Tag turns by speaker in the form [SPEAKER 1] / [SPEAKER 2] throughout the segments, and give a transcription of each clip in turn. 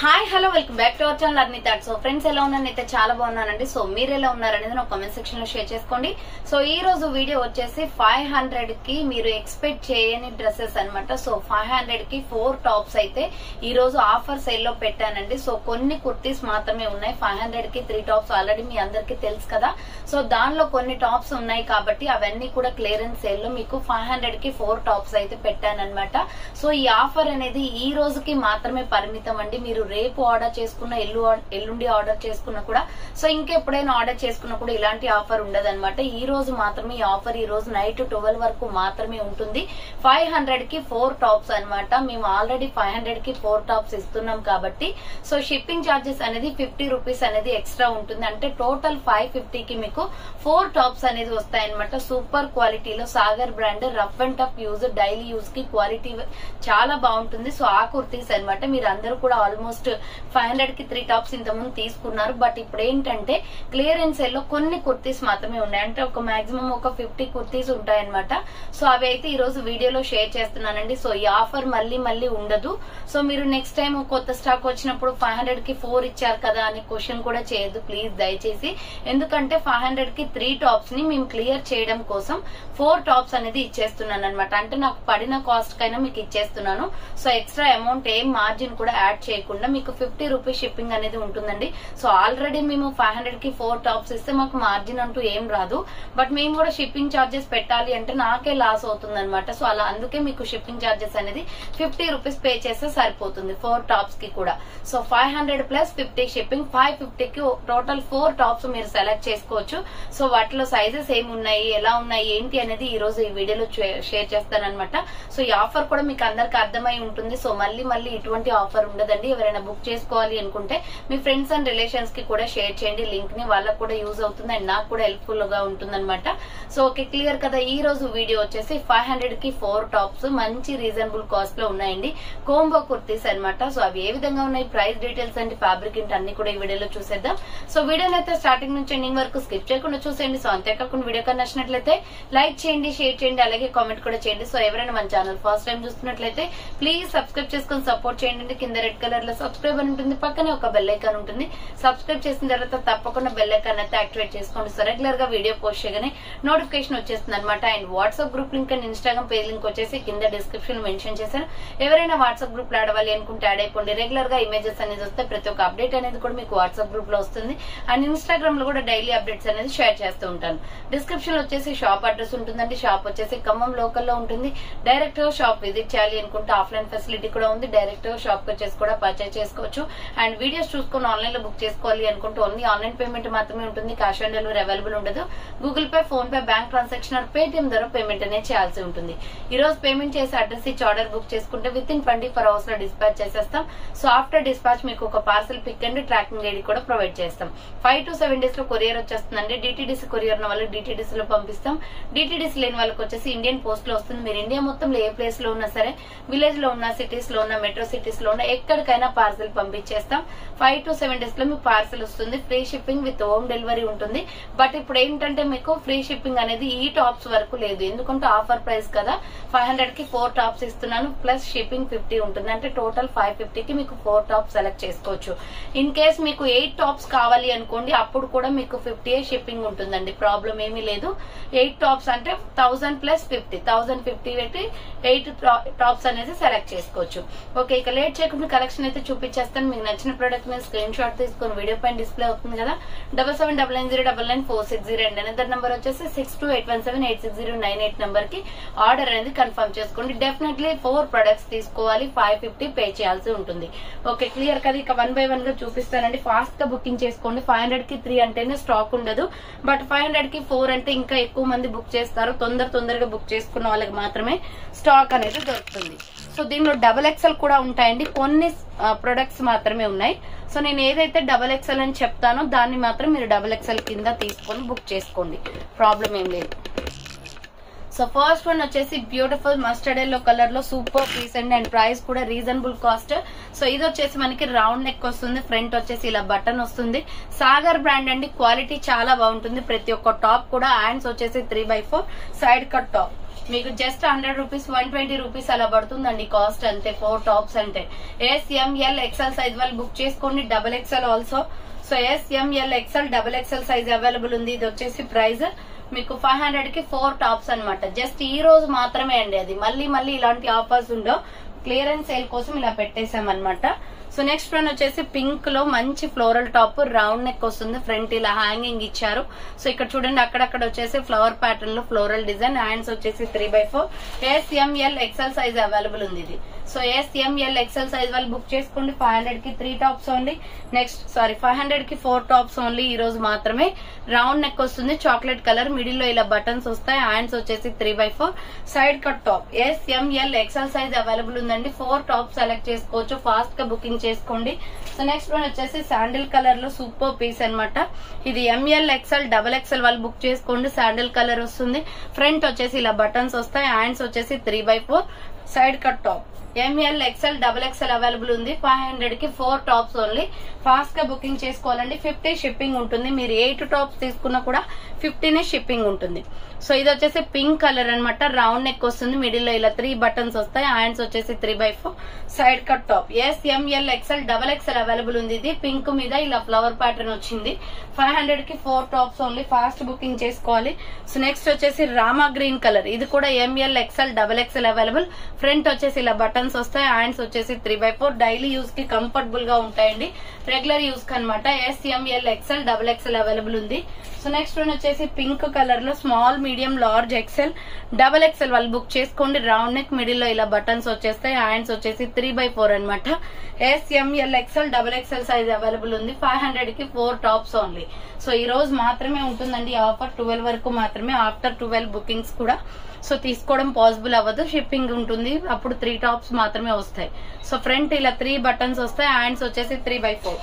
[SPEAKER 1] Hi hello welcome back to our channel Arni thoughts. So friends ఎలా ఉన్నానైతే చాలా బాగున్నానండి. So మీరు ఎలా ఉన్నారనేది నా కామెంట్ సెక్షన్ లో షేర్ చేసుకోండి. సో ఈ రోజు వీడియో వచ్చేసి 500 కి మీరు ఎక్స్పెక్ట్ చేయని డ్రెస్సెస్ అన్నమాట. సో 500 కి 4 టాప్స్ అయితే ఈ రోజు ఆఫర్ సేల్ లో పెట్టానండి. సో కొన్ని కుర్తీస్ మాత్రమే ఉన్నాయి. 500 కి 3 టాప్స్ ఆల్రెడీ మీ అందరికి తెలుసు కదా. సో దానిలో కొన్ని టాప్స్ ఉన్నాయి కాబట్టి అవన్నీ కూడా క్లియరెన్స్ సేల్ లో మీకు 500 కి 4 టాప్స్ అయితే పెట్టానన్నమాట. సో ఈ ఆఫర్ అనేది ఈ రోజుకి మాత్రమే పరిమితం అండి. మీరు రేపు ఆర్డర్ చేసుకున్న ఎల్లుండి ఆర్డర్ చేసుకున్నా కూడా సో ఇంకెప్పుడైనా ఆర్డర్ చేసుకున్నా కూడా ఇలాంటి ఆఫర్ ఉండదు అనమాట. ఈ రోజు మాత్రమే ఈ ఆఫర్ ఈ రోజు నైట్ 12 వరకు మాత్రమే ఉంటుంది. 500 కి 4 టాప్స్ అనమాట. మేము ఆల్రెడీ 500 కి 4 టాప్స్ ఇస్తున్నాం కాబట్టి సో షిప్పింగ్ ఛార్జెస్ అనేది 50 రూపీస్ అనేది ఎక్స్ట్రా ఉంటుంది. అంటే టోటల్ 550 కి మీకు 4 టాప్స్ అనేది వస్తాయన్నమాట. సూపర్ క్వాలిటీలో Sagar brand rough and tough use daily use కి క్వాలిటీ చాలా బాగుంటుంది. సో ఆ కుర్తీస్ అనమాట. మీరు అందరూ కూడా ఆల్మోస్ట్ 500 కి 3 టాప్స్ ఇంతకుముందు తీసుకున్నారు. బట్ ఇప్పుడు ఏంటంటే క్లియరెన్స్ సేల్ లో కొన్ని కుర్తీస్ మాత్రమే ఉన్నాయి. అంటే ఒక మాక్సిమం ఒక 50 కుర్తీస్ ఉంటాయన్నమాట. సో అవి అయితే ఈ రోజు వీడియోలో షేర్ చేస్తున్నానండి. సో ఈ ఆఫర్ మళ్ళీ ఉండదు. సో మీరు నెక్స్ట్ టైం కొత్త స్టాక్ వచ్చినప్పుడు 500 కి 4 ఇచ్చారు కదా అని క్వశ్చన్ కూడా చేయొద్దు ప్లీజ్ దయచేసి. ఎందుకంటే 500 కి 3 టాప్స్ ని మేము క్లియర్ చేయడం కోసం 4 టాప్స్ అనేది ఇచ్చేస్తున్నాను అనమాట. అంటే నాకు పడిన కాస్ట్ కైనా మీకు ఇచ్చేస్తున్నాను. సో ఎక్స్ట్రా అమౌంట్ ఏం మార్జిన్ కూడా యాడ్ చేయకుండా మీకు 50 రూపీస్ షిప్పింగ్ అనేది ఉంటుందండి. సో ఆల్రెడీ మేము 500 కి 4 టాప్స్ ఇస్తే మాకు మార్జిన్ అంటూ ఏం రాదు. బట్ మేము కూడా షిప్పింగ్ ఛార్జెస్ పెట్టాలి అంటే నాకే లాస్ అవుతుంది అనమాట. సో అలా అందుకే మీకు షిప్పింగ్ ఛార్జెస్ అనేది 50 రూపీస్ పే చేస్తే సరిపోతుంది 4 టాప్స్ కి కూడా. సో 500 ప్లస్ 50 షిప్పింగ్ 550 కి టోటల్ 4 టాప్స్ మీరు సెలెక్ట్ చేసుకోవచ్చు. సో వాటిలో సైజెస్ ఏమి ఉన్నాయి ఎలా ఉన్నాయి ఏంటి అనేది ఈ రోజు ఈ వీడియోలో షేర్ చేస్తానన్నమాట. సో ఈ ఆఫర్ కూడా మీకు అందరికి అర్థమై ఉంటుంది. సో మళ్ళీ ఇటువంటి ఆఫర్ ఉండదండి. ఎవరైనా బుక్ చేసుకోవాలి అనుకుంటే మీ ఫ్రెండ్స్ అండ్ రిలేషన్స్ కి కూడా షేర్ చేయండి లింక్ ని. వాళ్ళకు కూడా యూజ్ అవుతుంది అండ్ నాకు కూడా హెల్ప్ఫుల్ గా ఉంటుంది అనమాట. సో ఓకే క్లియర్ కదా. ఈ రోజు వీడియో వచ్చేసి 500 కి 4 టాప్స్ మంచి రీజనబుల్ కాస్ట్ లో ఉన్నాయండి. కోంబో కుర్తీస్ అనమాట. సో అవి ఏ విధంగా ఉన్నాయి ప్రైస్ డీటెయిల్స్ అండ్ ఫ్యాబ్రిక్ ఏంటి అన్ని కూడా ఈ వీడియోలో చూసేద్దాం. సో వీడియోని అయితే స్టార్టింగ్ నుంచి ఎండింగ్ వరకు స్కిప్ చేయకుండా చూసేయండి. సో అంతేకాకుండా వీడియో కన్నా నచ్చినట్లయితే లైక్ చేయండి షేర్ చేయండి అలాగే కామెంట్ కూడా చేయండి. సో ఎవరైనా మన ఛానల్ ఫస్ట్ టైం చూస్తున్నట్లయితే ప్లీజ్ సబ్స్క్రైబ్ చేసుకుని సపోర్ట్ చేయండి. కింద రెడ్ కలర్ లో సబ్స్క్రైబ్ అని ఉంటుంది. పక్కనే ఒక బెల్ ఐకాన్ ఉంటుంది. సబ్స్క్రైబ్ చేసిన తర్వాత తప్పకుండా బెల్ ఐకాన్ అయితే యాక్టివేట్ చేసుకోండి. సో రెగ్యులర్ గా వీడియో పోస్ట్ చేయగానే నోటిఫికేషన్ వచ్చేస్తుంది అనమాట. And WhatsApp group link and Instagram page link వచ్చేసి కింద డిస్క్రిప్షన్ మెన్షన్ చేశాను. ఎవరైనా వాట్సాప్ గ్రూప్ లో ఆడవాలి అనుకుంటే యాడ్ అయిపోండి. రెగ్యులర్ గా ఇమేజెస్ అనేది వస్తే ప్రతి ఒక్క అప్డేట్ అనేది కూడా మీకు వాట్సాప్ గ్రూప్ లో వస్తుంది. అండ్ ఇన్స్టాగ్రామ్ లో కూడా డైలీ అప్డేట్స్ అనేది షేర్ చేస్తూ ఉంటాను. డిస్క్రిప్షన్ లో వచ్చేసి షాప్ అడ్రస్ ఉంటుందండి. షాప్ వచ్చేసి ఖమ్మం లోకల్ లో ఉంటుంది. డైరెక్ట్ గా షాప్ విజిట్ చేయాలి అనుకుంటే ఆఫ్లైన్ ఫెసిలిటీ కూడా ఉంది. డైరెక్ట్ గా షాప్ వచ్చేసి కూడా పర్చేస్ చేసుకోవచ్చు. అండ్ వీడియోస్ చూసుకుని ఆన్లైన్ లో బుక్ చేసుకోవాలి అనుకుంటే ఓన్లీ ఆన్లైన్ పేమెంట్ మాత్రమే ఉంటుంది. క్యాష్ ఆన్ డెలివరీ అవైలబుల్ ఉండదు. Google Pay PhonePe bank transaction or Paytm ద్వారా పేమెంట్ అనేది చేయాల్సి ఉంటుంది. ఈ రోజు పేమెంట్ చేసి అడ్రస్ ఇచ్చి ఆర్డర్ బుక్ చేసుకుంటే విత్ ఇన్ 24 అవర్స్ లో డిస్పాచ్ చేసేస్తాం. సో ఆఫ్టర్ డిస్పాచ్ మీకు ఒక parcel pick and tracking ID కూడా ప్రొవైడ్ చేస్తాం. 5 to 7 డేస్ లో కొరియర్ వచ్చేస్తుందండి. డిటిడిసి కొరియర్ ఉన్న వాళ్ళకి డిటిడిసి లో పంపిస్తాం. డిటిడిసి లేని వాళ్ళకి వచ్చేసి ఇండియన్ పోస్ట్ లో వస్తుంది. మీరు ఇండియా మొత్తంలో ఏ ప్లేస్ లో ఉన్నా సరే విలేజ్ లో ఉన్న సిటీస్ లో ఉన్న మెట్రో సిటీస్ లో ఉన్న ఎక్కడికైనా పార్సల్ పంపించేస్తాం. 5 to 7 డేస్ లో మీకు పార్సల్ వస్తుంది. Free shipping with home delivery ఉంటుంది. బట్ ఇప్పుడు ఏంటంటే మీకు ఫ్రీ షిప్పింగ్ అనేది ఈ టాప్స్ వరకు లేదు. ఎందుకంటే ఆఫర్ ప్రైస్ కదా. 500 కి 4 టాప్స్ ఇస్తున్నాను ప్లస్ షిప్పింగ్ 50 ఉంటుంది. అంటే టోటల్ 550 కి మీకు 4 టాప్స్ సెలెక్ట్ చేసుకోవచ్చు. ఇన్ కేస్ మీకు 8 టాప్స్ కావాలి అనుకోండి అప్పుడు కూడా మీకు 50 షిప్పింగ్ ఉంటుందండి. ప్రాబ్లం ఏమీ లేదు. 8 టాప్స్ అంటే 1000 ప్లస్ 50 1050 పెట్టి 8 టాప్స్ అనేది సెలెక్ట్ చేసుకోవచ్చు. ఓకే ఇక లేట్ చేయకుండా కలెక్షన్ అయితే చూపించేస్తాను. మీకు నచ్చిన ప్రోడక్ట్ ని స్క్రీన్ షాట్ తీసుకుని వీడియో పైన డిస్ప్లే అవుతుంది కదా. 7799099460 అండ్ అనదర్ నెంబర్ వచ్చేసి 6281786098 నెంబర్ కి ఆర్డర్ అనేది కన్ఫర్మ్ చేసుకోండి. డెఫినెట్లీ 4 ప్రొడక్ట్స్ తీసుకోవాలి. 550 పే చేయాల్సి ఉంటుంది. ఓకే క్లియర్ కదా. ఇక 1 by 1 గా చూపిస్తానండి. ఫాస్ట్ గా బుకింగ్ చేసుకోండి. 500 కి 3 అంటేనే స్టాక్ ఉండదు. బట్ 500 కి 4 అంటే ఇంకా ఎక్కువ మంది బుక్ చేస్తారు. తొందరగా బుక్ చేసుకున్న వాళ్ళకి మాత్రమే స్టాక్ అనేది దొరుకుతుంది. సో దీనిలో XXL కూడా ఉంటాయండి. కొన్ని ప్రొడక్ట్స్ మాత్రమే ఉన్నాయి. సో నేను ఏదైతే XXL అని చెప్తానో దాన్ని మాత్రం మీరు XXL కింద తీసుకొని బుక్ చేసుకోండి. ప్రాబ్లం ఏం లేదు. సో ఫస్ట్ వన్ వచ్చేసి బ్యూటిఫుల్ మస్టర్డ్ ఎల్లో కలర్ లో సూపర్ పీస్ అండ్ ప్రైస్ కూడా రీజనబుల్ కాస్ట్. సో ఇది వచ్చేసి మనకి రౌండ్ నెక్ వస్తుంది, ఫ్రంట్ వచ్చేసి ఇలా బటన్ వస్తుంది. సాగర్ బ్రాండ్ అండి, క్వాలిటీ చాలా బాగుంటుంది. ప్రతి ఒక్క టాప్ కూడా హ్యాండ్స్ వచ్చేసి 3/4 సైడ్ కట్ టాప్. మీకు జస్ట్ 100 రూపీస్ 120 రూపీస్ అలా పడుతుందండి కాస్ట్ అంతే. 4 టాప్స్ అంటే SML XL సైజ్ వాళ్ళు బుక్ చేసుకోండి. XXL also. So SML XL XXL size available ఉంది. ఇది వచ్చేసి ప్రైస్ మీకు 500 కి 4 టాప్స్ అన్నమాట. జస్ట్ ఈ రోజు మాత్రమే అండి, అది మళ్ళీ ఇలాంటి ఆఫర్స్ ఉండవు. క్లియరెన్స్ సేల్ కోసం ఇలా పెట్టేసాం అనమాట. సో నెక్స్ట్ వన్ వచ్చేసి పింక్ లో మంచి ఫ్లోరల్ టాప్, రౌండ్ నెక్ వస్తుంది, ఫ్రంట్ ఇలా హ్యాంగింగ్ ఇచ్చారు. సో ఇక్కడ చూడండి అక్కడక్కడ వచ్చేసి ఫ్లవర్ ప్యాటర్న్ లో ఫ్లోరల్ డిజైన్. హ్యాండ్స్ వచ్చేసి 3/4 SML XL సైజ్ అవైలబుల్ ఉంది ఇది. సో SML XL సైజ్ వాళ్ళు బుక్ చేసుకోండి. 500 కి 3 టాప్స్ ఓన్లీ. 500 కి 4 టాప్స్ ఓన్లీ ఈ రోజు మాత్రమే. రౌండ్ నెక్ వస్తుంది, చాక్లెట్ కలర్, మిడిల్ లో ఇలా బటన్స్ వస్తాయి. హ్యాండ్స్ వచ్చేసి 3/4 side cut top. SML XL size available ఉందండి. 4 టాప్స్ సెలెక్ట్ చేసుకోవచ్చు, ఫాస్ట్ గా బుకింగ్ చేసుకోండి. సో నెక్స్ట్ వన్ వచ్చేసి శాండిల్ కలర్ లో సూపర్ పీస్ అన్నమాట. ఇది ML XL XXL వాళ్ళు బుక్ చేసుకోండి. శాండిల్ కలర్ వస్తుంది, ఫ్రంట్ వచ్చేసి ఇలా బటన్స్ వస్తాయి. హ్యాండ్స్ వచ్చేసి 3/4 side cut top. ML XL XXL available ఉంది. 500 కి 4 టాప్స్ ఓన్లీ. ఫాస్ట్ గా బుకింగ్ చేసుకోవాలండి. 50 షిప్పింగ్ ఉంటుంది. మీరు 8 టాప్స్ తీసుకున్నా కూడా 50 షిప్పింగ్ ఉంటుంది. సో ఇది వచ్చేసి పింక్ కలర్ అన్నమాట. రౌండ్ నెక్ వస్తుంది, మిడిల్ లో ఇలా 3 బటన్స్ వస్తాయి. హ్యాండ్స్ వచ్చేసి 3/4 side cut top. SML XL XXL available ఉంది. ఇది పింక్ మీద ఇలా ఫ్లవర్ ప్యాటర్న్ వచ్చింది. 500 కి 4 టాప్స్ ఓన్లీ. ఫాస్ట్ బుకింగ్ చేసుకోవాలి. సో నెక్స్ట్ వచ్చేసి రామా గ్రీన్ కలర్. ఇది కూడా ML XL XXL available. Front వచ్చేసి ఇలా బటన్స్ వస్తాయి. హ్యాండ్స్ వచ్చేసి 3/4. డైలీ యూజ్ కి కంఫర్టబుల్ గా ఉంటాయండి, రెగ్యులర్ యూజ్ కి అనమాట. SML XL XXL అవైలబుల్ ఉంది. సో నెక్స్ట్ వన్ వచ్చేసి పింక్ కలర్ లో small, medium, large, XL XXL వాళ్ళు బుక్ చేసుకోండి. రౌండ్ నెక్, మిడిల్ లో ఇలా బటన్స్ వచ్చేస్తాయి. హ్యాండ్స్ వచ్చేసి 3/4 అనమాట. SML XL XXL size available ఉంది. 500 కి 4 టాప్స్ ఓన్లీ. సో ఈ రోజు మాత్రమే ఉంటుందండి ఆఫర్, 12 వరకు మాత్రమే. ఆఫ్టర్ 12 బుకింగ్స్ కూడా సో తీసుకోవడం పాసిబుల్ అవ్వదు, షిప్పింగ్ ఉంటుంది. అప్పుడు 3 టాప్స్ మాత్రమే వస్తాయి. సో ఫ్రంట్ ఇలా 3 బటన్స్ వస్తాయి. హ్యాండ్స్ వచ్చేసి 3/4.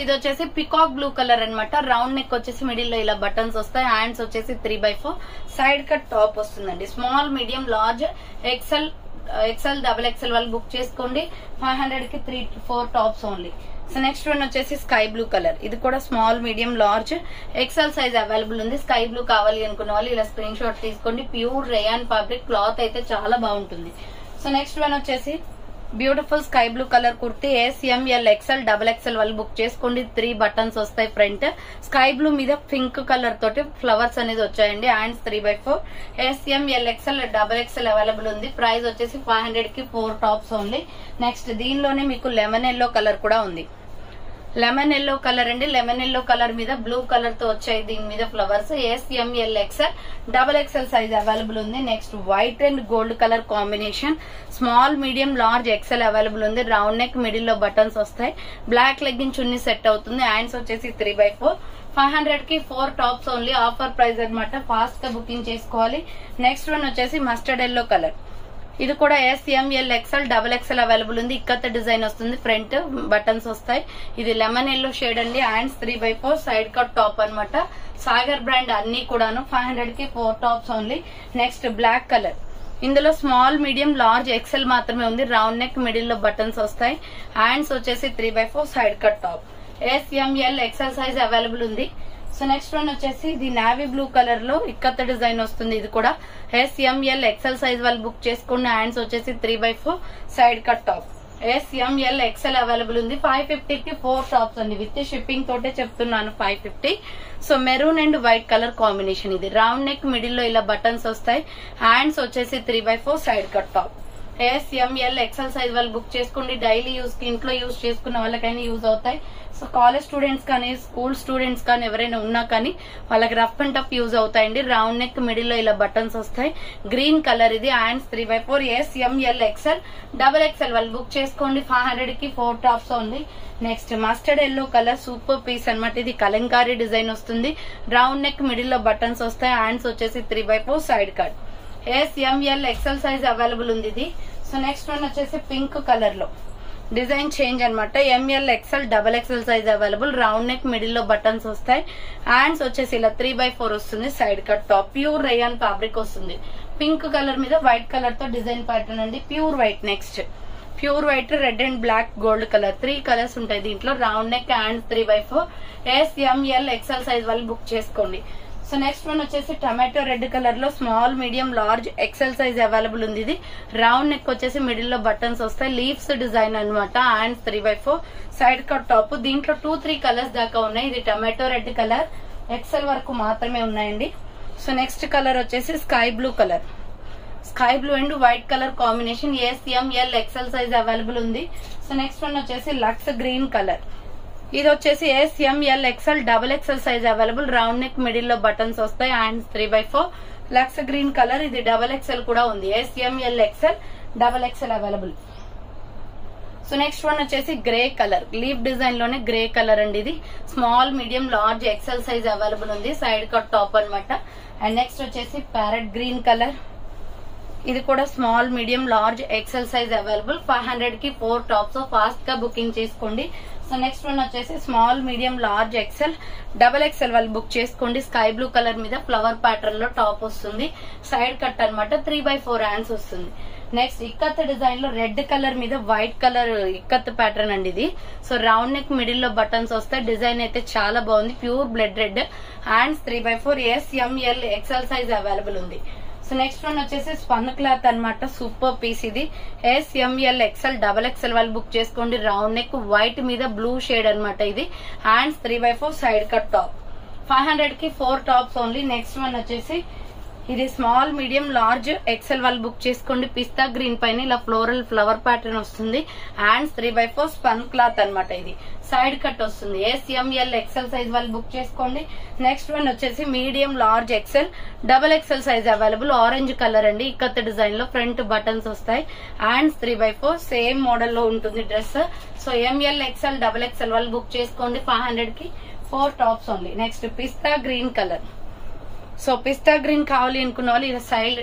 [SPEAKER 1] ఇది వచ్చేసి పికాక్ బ్లూ కలర్ అన్నమాట. రౌండ్ నెక్ వచ్చేసి మిడిల్ లో ఇలా బటన్స్ వస్తాయి. హ్యాండ్స్ వచ్చేసి 3/4 సైడ్ కట్ టాప్ వస్తుందండి. Small, medium, large, XL XXL వాళ్ళు బుక్ చేసుకోండి. 500 కి 4 tops only. So next one వచ్చేసి స్కై బ్లూ కలర్. ఇది కూడా small, medium, large, XL size available ఉంది. స్కై బ్లూ కావాలి అనుకున్న వాళ్ళు ఇలా స్క్రీన్ షాట్ తీసుకోండి. ప్యూర్ రేయాన్ ఫ్యాబ్రిక్, క్లాత్ అయితే చాలా బాగుంటుంది. సో నెక్స్ట్ వన్ వచ్చేసి beautiful sky blue colour kurti. SML XL XXL వాళ్ళు బుక్ చేసుకోండి. 3 బటన్స్ వస్తాయి ఫ్రంట్. స్కై బ్లూ మీద పింక్ కలర్ తోటి ఫ్లవర్స్ అనేది వచ్చాయండి. Hands 3/4. SML XL XXL available ఉంది. ప్రైస్ వచ్చేసి 500 కి 4 టాప్స్ ఓన్లీ. నెక్స్ట్ దీనిలోనే మీకు లెమన్ ఎల్లో కలర్ కూడా ఉంది. లెమన్ ఎల్లో కలర్ అండి. లెమన్ ఎల్లో కలర్ మీద బ్లూ కలర్ తో వచ్చాయి దీని మీద flowers. SML XL XXL size available ఉంది. Next white and gold colour combination. Small, medium, large, XL available ఉంది. రౌండ్ నెక్, మిడిల్ లో బటన్స్ వస్తాయి. బ్లాక్ లెగ్గిన్ చున్నీ సెట్ అవుతుంది. హ్యాండ్స్ వచ్చేసి 3/4. 500 కి 4 టాప్స్ ఓన్లీ. ఆఫర్ ప్రైస్ అనమాట, ఫాస్ట్ గా బుకింగ్ చేసుకోవాలి. నెక్స్ట్ వన్ వచ్చేసి మస్టర్డ్ ఎల్లో కలర్. ఇది కూడా SML XL XXL అవైలబుల్ ఉంది. ఇక్కత డిజైన్ వస్తుంది, ఫ్రంట్ బటన్స్ వస్తాయి. ఇది లెమన్ ఎల్లో షేడ్ అండి. హ్యాండ్స్ 3/4 సైడ్ కట్ టాప్ అనమాట. సాగర్ బ్రాండ్ అన్ని కూడాను. 500 కి 4 tops only. Next black colour. ఇందులో స్మాల్, మీడియం, లార్జ్, XL మాత్రమే ఉంది. రౌండ్ నెక్, మిడిల్ లో బటన్స్ వస్తాయి. హ్యాండ్స్ వచ్చేసి 3/4 side cut top. SML XL size available ఉంది. సో నెక్స్ట్ వన్ వచ్చేసి ఇది నావీ బ్లూ కలర్ లో ఇక్కత డిజైన్ వస్తుంది. ఇది కూడా SML XL సైజ్ వాళ్ళు బుక్ చేసుకున్న. హ్యాండ్స్ వచ్చేసి 3/4 side cut top. SML XL available ఉంది. 550 కి 4 టాప్స్ అండి. విత్ షిప్పింగ్ తోటే చెప్తున్నాను 550. So maroon and white colour combination. ఇది రౌండ్ నెక్, మిడిల్ లో ఇలా బటన్స్ వస్తాయి. హ్యాండ్స్ వచ్చేసి 3/4 side cut top. SML XL size వాళ్ళు బుక్ చేసుకోండి. డైలీ యూజ్ కి, ఇంట్లో యూజ్ చేసుకున్న వాళ్ళకైనా యూజ్ అవుతాయి. సో కాలేజ్ స్టూడెంట్స్ కానీ, స్కూల్ స్టూడెంట్స్ కానీ ఎవరైనా ఉన్నా కానీ వాళ్ళకి రఫ్ అండ్ టఫ్ యూజ్ అవుతాయండి. రౌండ్ నెక్, మిడిల్ లో ఇలా బటన్స్ వస్తాయి. గ్రీన్ కలర్ ఇది. హ్యాండ్స్ 3/4. SML XL XXL వాళ్ళు బుక్ చేసుకోండి. 500 కి 4 tops only. Next mustard yellow colour super piece అనమాట. ఇది కలంకారీ డిజైన్ వస్తుంది. రౌండ్ నెక్, మిడిల్ లో బటన్స్ వస్తాయి. హ్యాండ్స్ వచ్చేసి 3/4 side cut. SML XL size available ఉంది ఇది. సో నెక్స్ట్ వన్ వచ్చేసి పింక్ కలర్ లో డిజైన్ చేంజ్ అనమాట. ML XL double XL size available. Round neck, middle లో బటన్స్ వస్తాయి. హ్యాండ్స్ వచ్చేసి ఇలా 3/4 వస్తుంది. Side cut top, pure rayon fabric వస్తుంది. పింక్ కలర్ మీద వైట్ కలర్ తో డిజైన్ ప్యాటర్న్ అండి. Pure white. Next pure white, red and black, gold colour, 3 colours ఉంటాయి దీంట్లో. Round neck and 3/4. SML XL size వాళ్ళు బుక్ చేసుకోండి. సో నెక్స్ట్ వన్ వచ్చేసి tomato red colour లో small, medium, large, XL size available ఉంది. ఇది round neck వచ్చేసి middle లో బటన్స్ వస్తాయి. లీవ్స్ డిజైన్ అనమాట. హ్యాండ్స్ 3/4. Side cut top. దీంట్లో 2-3 కలర్స్ దాకా ఉన్నాయి. ఇది టమాటో రెడ్ కలర్, ఎక్సెల్ వరకు మాత్రమే ఉన్నాయండి. సో నెక్స్ట్ కలర్ వచ్చేసి sky blue colour. Sky blue and white colour combination. SML XL size available ఉంది. సో నెక్స్ట్ వన్ వచ్చేసి లక్స్ గ్రీన్ కలర్. ఇది వచ్చేసి SML XL double XL size available. Round neck, middle లో buttons వస్తాయి. Hands 3/4. Lux green colour. ఇది double XL కూడా ఉంది. SML XL double XL available. So next one వచ్చేసి గ్రే కలర్. లీఫ్ డిజైన్ లోనే grey colour అండి. ఇది small, medium, large, XL size available ఉంది. సైడ్ కట్ టాప్ అనమాట. అండ్ నెక్స్ట్ వచ్చేసి ప్యారెట్ గ్రీన్ కలర్. ఇది కూడా small, medium, large, XL size available. 500 కి 4 టాప్స్. ఫాస్ట్ గా బుకింగ్ చేసుకోండి. సో నెక్స్ట్ వన్ వచ్చేసి small, medium, large, XL, double XL వాళ్ళు బుక్ చేసుకోండి. స్కై బ్లూ కలర్ మీద ఫ్లవర్ ప్యాటర్న్ లో టాప్ వస్తుంది. సైడ్ కట్ అనమాట. 3/4 హ్యాండ్స్ వస్తుంది. నెక్స్ట్ ఇక్కత్ డిజైన్ లో రెడ్ కలర్ మీద వైట్ కలర్ ఇక్కత్ ప్యాటర్న్ అండి ఇది. సో రౌండ్ నెక్, మిడిల్ లో బటన్స్ వస్తాయి. డిజైన్ అయితే చాలా బాగుంది. Pure blood red. Hands 3/4. SML XL size available ఉంది. సో నెక్స్ట్ వన్ వచ్చేసి స్పన్ క్లాత్ అనమాట. సూపర్ పీస్ ఇది. SML XL డబల్ ఎక్స్ఎల్ వాళ్ళు బుక్ చేసుకోండి. రౌండ్ నెక్, వైట్ మీద బ్లూ షేడ్ అనమాట ఇది. హ్యాండ్స్ 3/4. Side cut top. 500 కి 4 టాప్స్ ఓన్లీ. నెక్స్ట్ వన్ వచ్చేసి ఇది స్మాల్, మీడియం, లార్జ్, ఎక్స్ఎల్ వాళ్ళు బుక్ చేసుకోండి. పిస్తా గ్రీన్ పైన ఇలా ఫ్లోరల్ ఫ్లవర్ ప్యాటర్న్ వస్తుంది. హ్యాండ్స్ 3/4. స్పన్ క్లాత్ అనమాట ఇది. సైడ్ కట్ వస్తుంది. SML XL సైజ్ వాళ్ళు బుక్ చేసుకోండి. నెక్స్ట్ వన్ వచ్చేసి medium, large, XL, double XL size available. Orange colour అండి. ఇక్కత్ డిజైన్ లో ఫ్రంట్ బటన్స్ వస్తాయి. హ్యాండ్స్ 3/4. సేమ్ మోడల్ లో ఉంటుంది dress. So ML XL double XL వాళ్ళు బుక్ చేసుకోండి. 500 కి 4 టాప్స్ ఓన్లీ. నెక్స్ట్ పిస్తా గ్రీన్ కలర్. సో పిస్తా గ్రీన్ కావాలి అనుకున్న వాళ్ళు ఇది సైడ్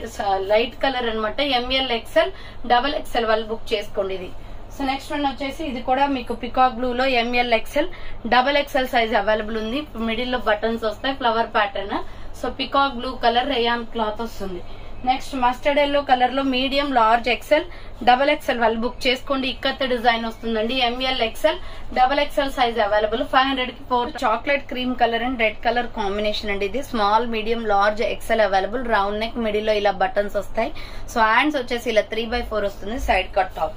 [SPEAKER 1] లైట్ కలర్ అనమాట. ML XL డబల్ ఎక్స్ఎల్ వాళ్ళు బుక్ చేసుకోండి ఇది. సో నెక్స్ట్ వన్ వచ్చేసి ఇది కూడా మీకు పికాక్ బ్లూ లో ML XL double XL size available ఉంది. మిడిల్ లో బటన్స్ వస్తాయి. Flower pattern. So peacock blue colour rayon cloth వస్తుంది. నెక్స్ట్ మస్టర్డ్ ఎల్లో కలర్ లో medium, large, XL, double XL వాళ్ళు బుక్ చేసుకోండి. ఇక్కత్ డిజైన్ వస్తుందండి. ML XL double XL size available. 500 కి 4. Chocolate cream colour and red colour combination అండి ఇది. Small, medium, large, XL available. Round neck, middle లో ఇలా buttons వస్తాయి. సో హ్యాండ్స్ వచ్చేసి ఇలా 3/4 వస్తుంది. Side cut top.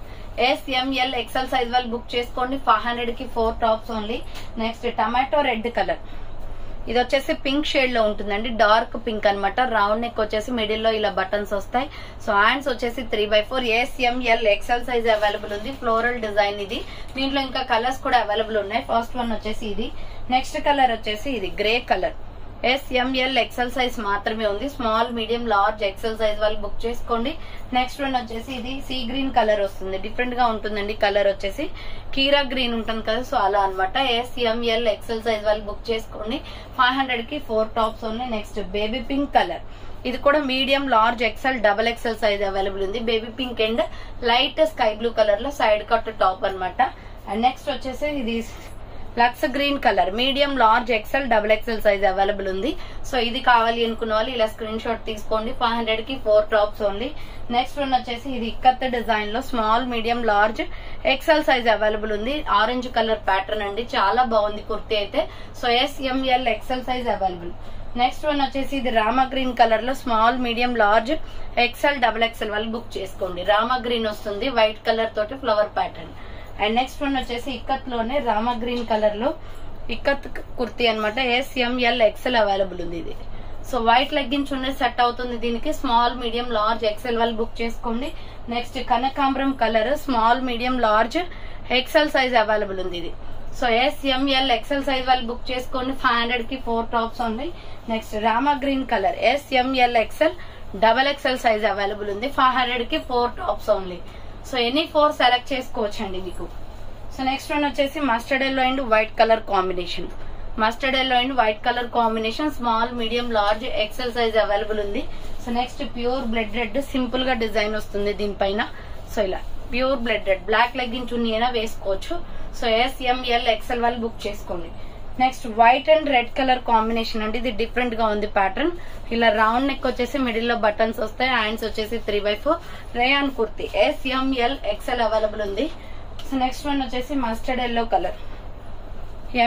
[SPEAKER 1] SML XL size వాళ్ళు బుక్ చేసుకోండి. 500 కి 4 tops only. Next tomato red colour. ఇది వచ్చేసి పింక్ షేడ్ లో ఉంటుందండి. డార్క్ పింక్ అనమాట. రౌండ్ నెక్ వచ్చేసి మిడిల్ లో ఇలా బటన్స్ వస్తాయి. సో హ్యాండ్స్ వచ్చేసి 3/4. SML XL సైజ్ అవైలబుల్ ఉంది. ఫ్లోరల్ డిజైన్ ఇది. దీంట్లో ఇంకా కలర్స్ కూడా అవైలబుల్ ఉన్నాయి. ఫస్ట్ వన్ వచ్చేసి ఇది. నెక్స్ట్ కలర్ వచ్చేసి ఇది grey colour. SML XL size మాత్రమే ఉంది. Small, medium, large, XL size వాళ్ళు బుక్ చేసుకోండి. నెక్స్ట్ వన్ వచ్చేసి ఇది సీ గ్రీన్ కలర్ వస్తుంది. డిఫరెంట్ గా ఉంటుందండి. కలర్ వచ్చేసి కీరా గ్రీన్ ఉంటుంది కదా, సో అలా అనమాట. SML XL సైజ్ వాళ్ళు బుక్ చేసుకోండి. 500 కి 4 tops only. Next baby pink colour. ఇది కూడా medium, large, XL, double XL size available ఉంది. Baby pink and light sky blue colour లో సైడ్ కట్ టాప్ అనమాట. అండ్ నెక్స్ట్ వచ్చేసి ఇది lux green colour. Medium, large, XL, double XL size available ఉంది. So ఇది కావాలి అనుకున్న వాళ్ళు ఇలా స్క్రీన్ షాట్ తీసుకోండి. 500 కి 4 టాప్స్ ఓన్లీ. నెక్స్ట్ వన్ వచ్చేసి ఇది ఇక్కత్ డిజైన్ లో small, medium, large, XL size available ఉంది. ఆరెంజ్ కలర్ ప్యాటర్న్ అండి. చాలా బాగుంది కుర్తీ అయితే. So SML XL size available. Next one వచ్చేసి ఇది రామా గ్రీన్ కలర్ లో small, medium, large, XL, double XL వాళ్ళు బుక్ చేసుకోండి. రామా గ్రీన్ వస్తుంది. వైట్ కలర్ తోటి flower pattern. And next one వచ్చేసి ఇక్కత్ లోనే రామా గ్రీన్ కలర్ లో ఇక్కత్ కుర్తీ అనమాట. SML XL అవైలబుల్ ఉంది ఇది. సో వైట్ లెగ్గిన్స్ ఉండే సెట్ అవుతుంది దీనికి. స్మాల్, మీడియం, లార్జ్, ఎక్స్ఎల్ వాళ్ళు బుక్ చేసుకోండి. నెక్స్ట్ కనకాంబరం colour. Small, medium, large, XL size available ఉంది ఇది. సో SML XL సైజ్ వాళ్ళు బుక్ చేసుకోండి. 500 కి 4 tops only. Next Rama green colour. SML XL double XL size available ఉంది. 500 కి 4 tops only. So any 4 select చేసుకోవచ్చండి మీకు. సో నెక్స్ట్ వన్ వచ్చేసి mustard yellow and white colour combination. Mustard yellow and white colour combination. Small, medium, large, XL size available ఉంది. So next pure blood red simple గా design వస్తుంది దీనిపైన. So ఇలా pure blended black leggin చున్నీ అయినా వేసుకోవచ్చు. So SML XL వాళ్ళు book చేసుకోండి. Next white and red colour combination అండి. ఇది డిఫరెంట్ గా ఉంది ప్యాటర్న్. ఇలా రౌండ్ నెక్ వచ్చేసి మిడిల్ లో బటన్స్ వస్తాయి. హ్యాండ్స్ వచ్చేసి 3/4 rayon kurti SML XL available ఉంది. సో నెక్స్ట్ వన్ వచ్చేసి mustard yellow colour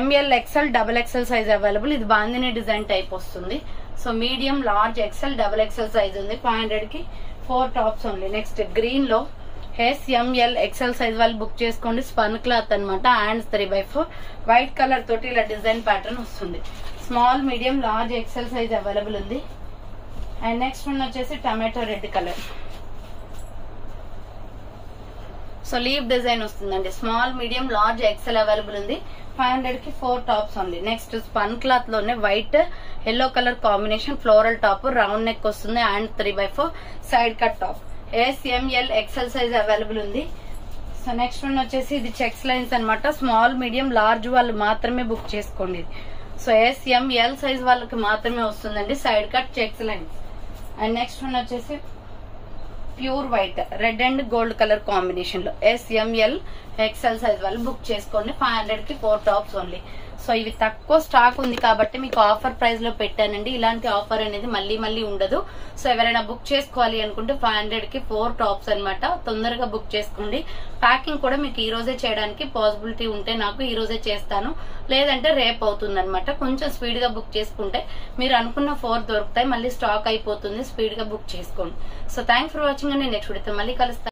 [SPEAKER 1] ML XL XXL size available. ఇది బాందిని డిజైన్ టైప్ వస్తుంది. So medium large XL XXL size ఉంది. 500 కి 4 టాప్స్ ఓన్లీ. నెక్స్ట్ గ్రీన్ లో SML XL సైజ్ వాళ్ళు book చేసుకోండి. Spun cloth అనమాట. హ్యాండ్స్ 3/4 వైట్ కలర్ తోటి ఇలా డిజైన్ ప్యాటర్న్ వస్తుంది. Small medium large XL size available ఉంది. అండ్ నెక్స్ట్ వన్ వచ్చేసి tomato red colour. So leaf design వస్తుందండి. Small medium large XL available ఉంది. 500 కి 4 tops only. Next spun cloth లోనే white yellow colour combination floral top round neck వస్తుంది. And 3/4 side cut top SML XL size available ఉంది. So next one వచ్చేసి ఇది checks lines అనమాట. Small medium large వాళ్ళు మాత్రమే బుక్ చేసుకోండి. సో SML సైజ్ వాళ్ళకి మాత్రమే వస్తుందండి side cut checks lines. And next one వచ్చేసి pure white red and gold colour combination లో SML XL సైజ్ వాళ్ళు బుక్ చేసుకోండి. 500 కి 4 టాప్స్ ఓన్లీ. సో ఇవి తక్కువ స్టాక్ ఉంది కాబట్టి మీకు ఆఫర్ ప్రైస్ లో పెట్టానండి. ఇలాంటి ఆఫర్ అనేది మళ్ళీ ఉండదు. సో ఎవరైనా బుక్ చేసుకోవాలి అనుకుంటే 500 కి 4 టాప్స్ అనమాట. తొందరగా బుక్ చేసుకోండి. ప్యాకింగ్ కూడా మీకు ఈ రోజే చేయడానికి పాసిబిలిటీ ఉంటే నాకు ఈ రోజే చేస్తాను, లేదంటే రేపు అవుతుంది అనమాట. కొంచెం స్పీడ్ గా బుక్ చేసుకుంటే మీరు అనుకున్న 4 దొరుకుతాయి. మళ్ళీ స్టాక్ అయిపోతుంది. స్పీడ్ గా బుక్ చేసుకోండి. సో థ్యాంక్స్ ఫర్ వాచింగ్ అండి. నెక్స్ట్ వీడియోతో మళ్ళీ కలుస్తాను.